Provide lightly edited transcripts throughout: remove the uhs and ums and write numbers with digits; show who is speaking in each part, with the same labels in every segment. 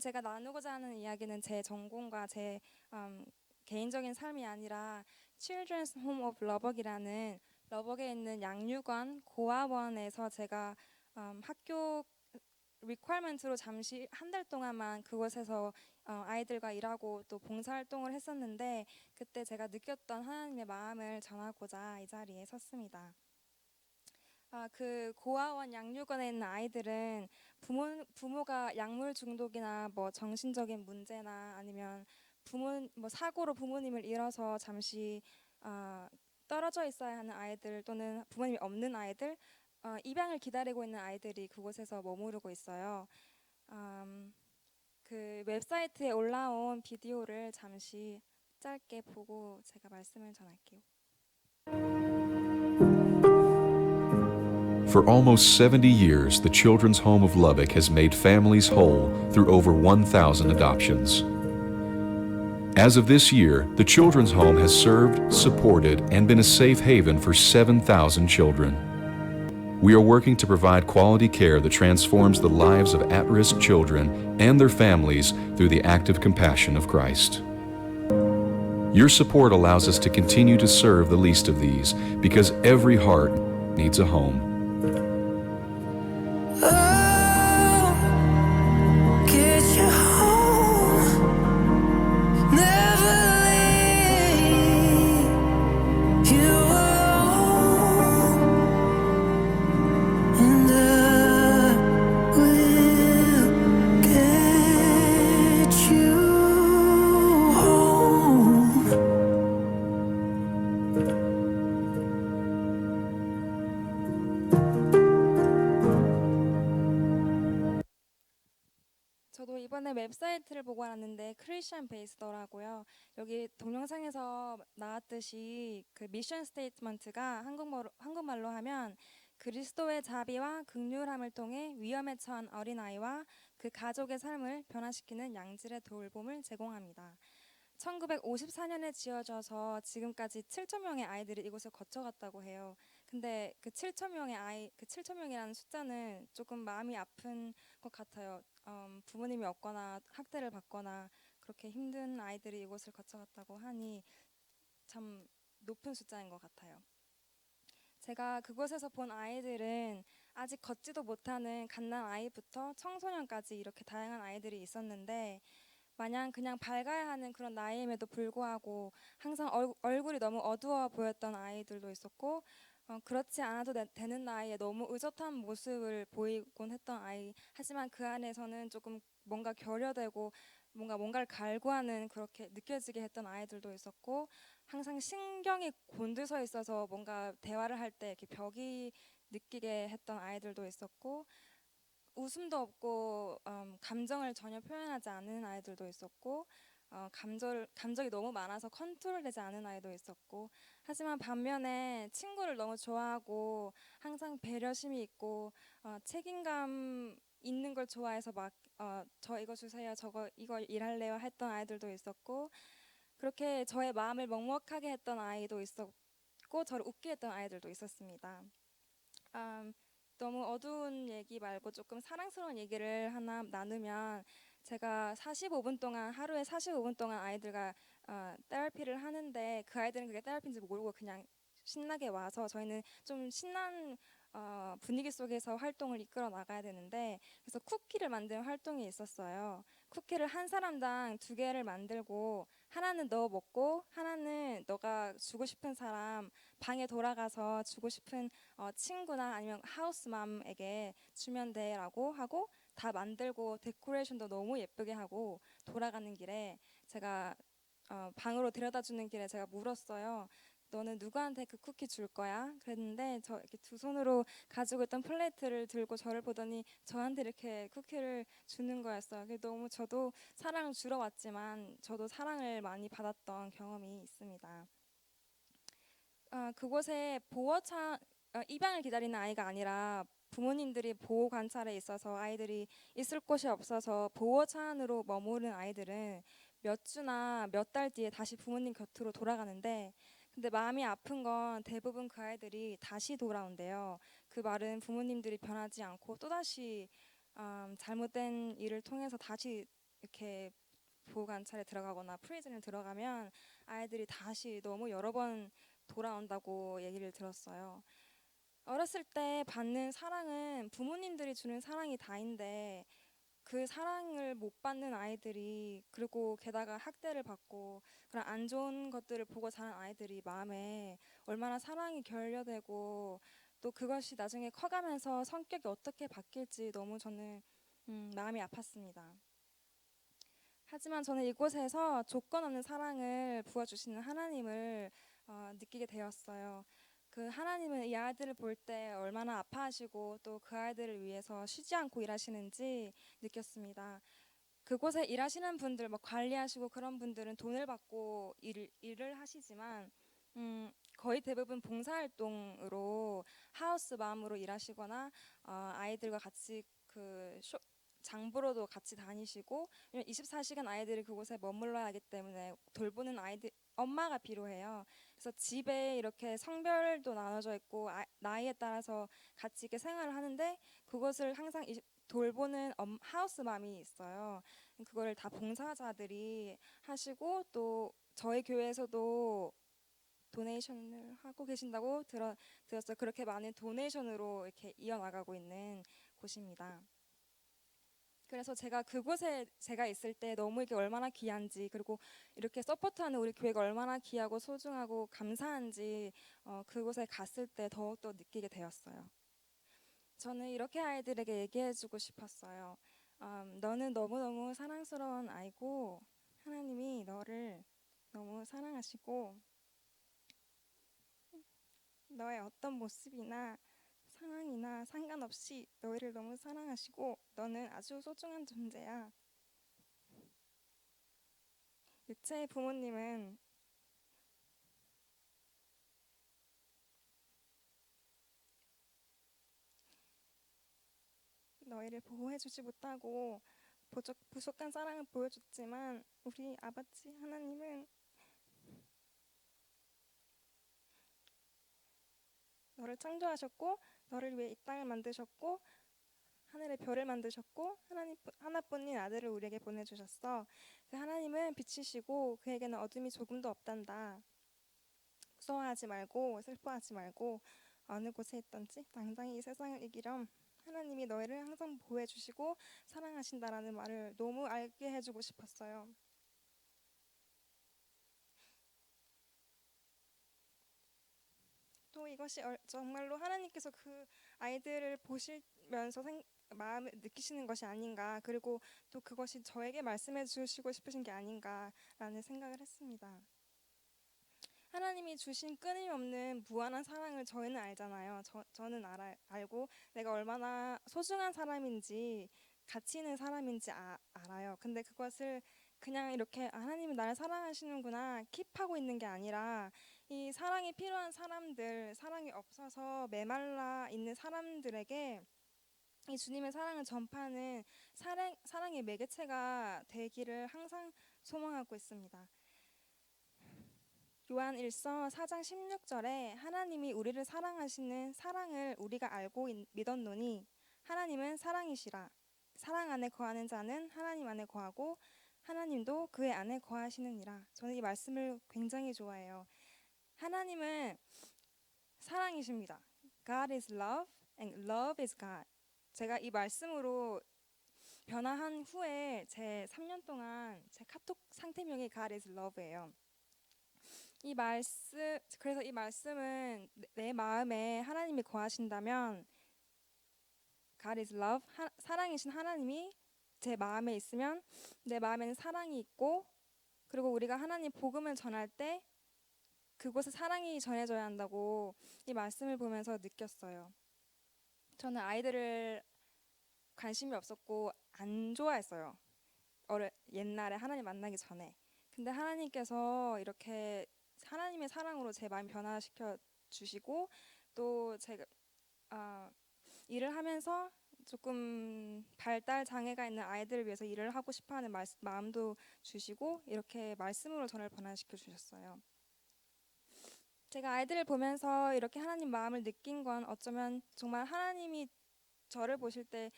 Speaker 1: 제가 나누고자 하는 이야기는 제 전공과 제 개인적인 삶이 아니라 Children's Home of 러벅이라는 러벅에 있는 양육원 고아원에서 제가 학교 리퀘어먼트로 잠시 한 달 동안만 그곳에서 아이들과 일하고 또 봉사활동을 했었는데, 그때 제가 느꼈던 하나님의 마음을 전하고자 이 자리에 섰습니다. 그 고아원 양육원에 있는 아이들은 부모가 약물 중독이나 뭐 정신적인 문제나 아니면 뭐 사고로 부모님을 잃어서 잠시 떨어져 있어야 하는 아이들, 또는 부모님이 없는 아이들, 입양을 기다리고 있는 아이들이 그곳에서 머무르고 있어요. 그 웹사이트에 올라온 비디오를 잠시 짧게 보고 제가 말씀을 전할게요.
Speaker 2: For almost 70 years, the Children's Home of Lubbock has made families whole through over 1,000 adoptions. As of this year, the Children's Home has served, supported, and been a safe haven for 7,000 children. We are working to provide quality care that transforms the lives of at-risk children and their families through the active compassion of Christ. Your support allows us to continue to serve the least of these, because every heart needs a home.
Speaker 1: 저도 이번에 웹사이트를 보고 왔는데 크리스천 베이스더라고요. 여기 동영상에서 나왔듯이 그 미션 스테이트먼트가 한국말로 하면 그리스도의 자비와 긍휼함을 통해 위험에 처한 어린아이와 그 가족의 삶을 변화시키는 양질의 돌봄을 제공합니다. 1954년에 지어져서 지금까지 7천 명의 아이들이 이곳을 거쳐갔다고 해요. 근데 그 7천 명의 그 7천 명이라는 숫자는 조금 마음이 아픈 것 같아요. 부모님이 없거나 학대를 받거나 그렇게 힘든 아이들이 이곳을 거쳐갔다고 하니 참 높은 숫자인 것 같아요. 제가 그곳에서 본 아이들은 아직 걷지도 못하는 갓난 아이부터 청소년까지 이렇게 다양한 아이들이 있었는데, 마냥 그냥 밝아야 하는 그런 나이임에도 불구하고 항상 얼굴이 너무 어두워 보였던 아이들도 있었고, 그렇지 않아도 되는 나이에 너무 의젓한 모습을 보이곤 했던 아이, 하지만 그 안에서는 조금 뭔가 결여되고 뭔가를 갈구하는, 그렇게 느껴지게 했던 아이들도 있었고, 항상 신경이 곤두서 있어서 뭔가 대화를 할 때 이렇게 벽이 느끼게 했던 아이들도 있었고, 웃음도 없고 감정을 전혀 표현하지 않는 아이들도 있었고, 감정이 너무 많아서 컨트롤되지 않은 아이도 있었고, 하지만 반면에 친구를 너무 좋아하고 항상 배려심이 있고 책임감 있는 걸 좋아해서 막 저 이거 주세요, 저거 이거 일할래요 했던 아이들도 있었고, 그렇게 저의 마음을 먹먹하게 했던 아이도 있었고, 저를 웃게 했던 아이들도 있었습니다. 너무 어두운 얘기 말고 조금 사랑스러운 얘기를 하나 나누면, 제가 하루에 45분 동안 아이들과 테라피를 하는데, 그 아이들은 그게 테라피인지 모르고 그냥 신나게 와서, 저희는 좀 신난 분위기 속에서 활동을 이끌어 나가야 되는데, 그래서 쿠키를 만드는 활동이 있었어요. 쿠키를 한 사람당 2개를 만들고, 하나는 너 먹고 하나는 너가 주고 싶은 사람, 방에 돌아가서 주고 싶은 친구나 아니면 하우스맘에게 주면 돼라고 하고, 다 만들고 데코레이션도 너무 예쁘게 하고 돌아가는 길에 제가 방으로 데려다주는 길에 제가 물었어요. 너는 누구한테 그 쿠키 줄 거야? 그랬는데 저 이렇게 두 손으로 가지고 있던 플레이트를 들고 저를 보더니 저한테 이렇게 쿠키를 주는 거였어요. 너무 저도 사랑을 주러 왔지만 저도 사랑을 많이 받았던 경험이 있습니다. 그곳에 입양을 기다리는 아이가 아니라 부모님들이 보호 관찰에 있어서 아이들이 있을 곳이 없어서 보호 차 안으로 머무른 아이들은 몇 주나 몇 달 뒤에 다시 부모님 곁으로 돌아가는데, 근데 마음이 아픈 건 대부분 그 아이들이 다시 돌아온대요. 그 말은 부모님들이 변하지 않고 또다시 잘못된 일을 통해서 다시 이렇게 보호관찰에 들어가거나 프리즌에 들어가면 아이들이 다시 너무 여러 번 돌아온다고 얘기를 들었어요. 어렸을 때 받는 사랑은 부모님들이 주는 사랑이 다인데 그 사랑을 못 받는 아이들이, 그리고 게다가 학대를 받고 그런 안 좋은 것들을 보고 자란 아이들이 마음에 얼마나 사랑이 결여되고 또 그것이 나중에 커가면서 성격이 어떻게 바뀔지 너무 저는 마음이 아팠습니다. 하지만 저는 이곳에서 조건 없는 사랑을 부어주시는 하나님을 느끼게 되었어요. 그 하나님은 이 아이들을 볼 때 얼마나 아파하시고 또 그 아이들을 위해서 쉬지 않고 일하시는지 느꼈습니다. 그곳에 일하시는 분들, 뭐 관리하시고 그런 분들은 돈을 받고 일을 하시지만 거의 대부분 봉사활동으로 하우스 맘으로 일하시거나 아이들과 같이 장보러도 같이 다니시고, 24시간 아이들이 그곳에 머물러야 하기 때문에 돌보는 아이들 엄마가 필요해요. 그래서 집에 이렇게 성별도 나눠져 있고 나이에 따라서 같이 이렇게 생활을 하는데 그것을 항상 돌보는 하우스맘이 있어요. 그거를 다 봉사자들이 하시고 또 저희 교회에서도 도네이션을 하고 계신다고 들었어요. 그렇게 많은 도네이션으로 이렇게 이어나가고 있는 곳입니다. 그래서 제가 그곳에 제가 있을 때 너무 이게 얼마나 귀한지, 그리고 이렇게 서포트하는 우리 교회가 얼마나 귀하고 소중하고 감사한지 그곳에 갔을 때 더욱더 느끼게 되었어요. 저는 이렇게 아이들에게 얘기해주고 싶었어요. 너는 너무너무 사랑스러운 아이고 하나님이 너를 너무 사랑하시고 너의 어떤 모습이나 상황이나 상관없이 너희를 너무 사랑하시고 너는 아주 소중한 존재야. 육체의 부모님은 너희를 보호해주지 못하고 부족한 사랑을 보여줬지만 우리 아버지 하나님은 너를 창조하셨고 너를 위해 이 땅을 만드셨고 하늘의 별을 만드셨고 하나님 하나뿐인 아들을 우리에게 보내주셨어. 그 하나님은 빛이시고 그에게는 어둠이 조금도 없단다. 무서워하지 말고 슬퍼하지 말고 어느 곳에 있든지 당장 이 세상을 이기렴. 하나님이 너희를 항상 보호해 주시고 사랑하신다라는 말을 너무 알게 해주고 싶었어요. 또 이것이 정말로 하나님께서 그 아이들을 보시면서 마음을 느끼시는 것이 아닌가, 그리고 또 그것이 저에게 말씀해 주시고 싶으신 게 아닌가라는 생각을 했습니다. 하나님이 주신 끊임없는 무한한 사랑을 저희는 알잖아요. 저는 알고 내가 얼마나 소중한 사람인지 가치 있는 사람인지 알아요. 근데 그것을 그냥 이렇게 하나님은 나를 사랑하시는구나 킵하고 있는 게 아니라 이 사랑이 필요한 사람들, 사랑이 없어서 메말라 있는 사람들에게 이 주님의 사랑을 전파하는 사랑의 매개체가 되기를 항상 소망하고 있습니다. 요한 1서 4장 16절에 하나님이 우리를 사랑하시는 사랑을 우리가 알고 믿었노니 하나님은 사랑이시라. 사랑 안에 거하는 자는 하나님 안에 거하고 하나님도 그의 안에 거하시느니라. 저는 이 말씀을 굉장히 좋아해요. 하나님은 사랑이십니다. God is love and love is God. 제가 이 말씀으로 변화한 후에 제 3년 동안 제 카톡 상태명이 God is love예요. 그래서 이 말씀은 내 마음에 하나님이 거하신다면 God is love, 사랑이신 하나님이 제 마음에 있으면 내 마음에는 사랑이 있고, 그리고 우리가 하나님 복음을 전할 때 그곳에 사랑이 전해져야 한다고 이 말씀을 보면서 느꼈어요. 저는 아이들을 관심이 없었고 안 좋아했어요. 옛날에 하나님 만나기 전에. 근데 하나님께서 이렇게 하나님의 사랑으로 제 마음 변화시켜 주시고 또 제가 일을 하면서 조금 발달 장애가 있는 아이들을 위해서 일을 하고 싶어하는 마음도 주시고 이렇게 말씀으로 저를 변화시켜 주셨어요. 제가 아이들을 보면서 이렇게 하나님 마음을 느낀 건 어쩌면 정말 하나님이 저를 보실 때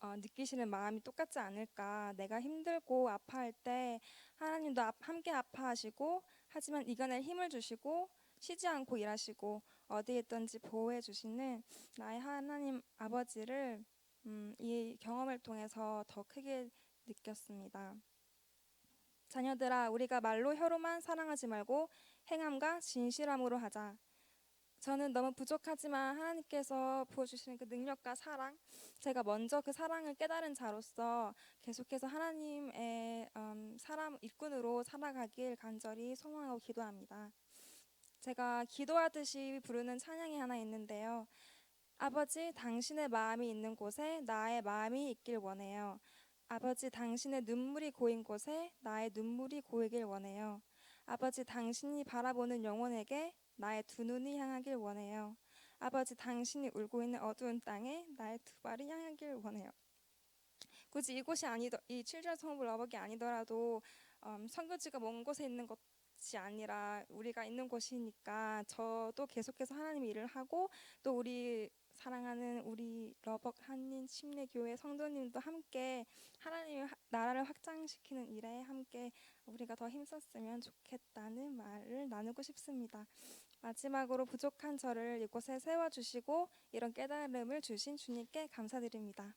Speaker 1: 느끼시는 마음이 똑같지 않을까. 내가 힘들고 아파할 때 하나님도 함께 아파하시고 하지만 이겨낼 힘을 주시고 쉬지 않고 일하시고 어디에 있든지 보호해 주시는 나의 하나님 아버지를 이 경험을 통해서 더 크게 느꼈습니다. 자녀들아, 우리가 말로 혀로만 사랑하지 말고 행함과 진실함으로 하자. 저는 너무 부족하지만 하나님께서 부어주시는 그 능력과 사랑, 제가 먼저 그 사랑을 깨달은 자로서 계속해서 하나님의 사람 일꾼으로 살아가길 간절히 소망하고 기도합니다. 제가 기도하듯이 부르는 찬양이 하나 있는데요. 아버지, 당신의 마음이 있는 곳에 나의 마음이 있길 원해요. 아버지, 당신의 눈물이 고인 곳에 나의 눈물이 고이길 원해요. 아버지, 당신이 바라보는 영혼에게 나의 두 눈이 향하길 원해요. 아버지, 당신이 울고 있는 어두운 땅에 나의 두 발이 향하길 원해요. 굳이 이곳이 이 칠드런스 홈 러벅이 아니더라도 선교지가 먼 곳에 있는 것이 아니라 우리가 있는 곳이니까 저도 계속해서 하나님 일을 하고 또 우리 사랑하는 우리 러벅 한인 침례교회 성도님도 함께 하나님의 나라를 확장시키는 일에 함께 우리가 더 힘썼으면 좋겠다는 말을 나누고 싶습니다. 마지막으로 부족한 저를 이곳에 세워주시고 이런 깨달음을 주신 주님께 감사드립니다.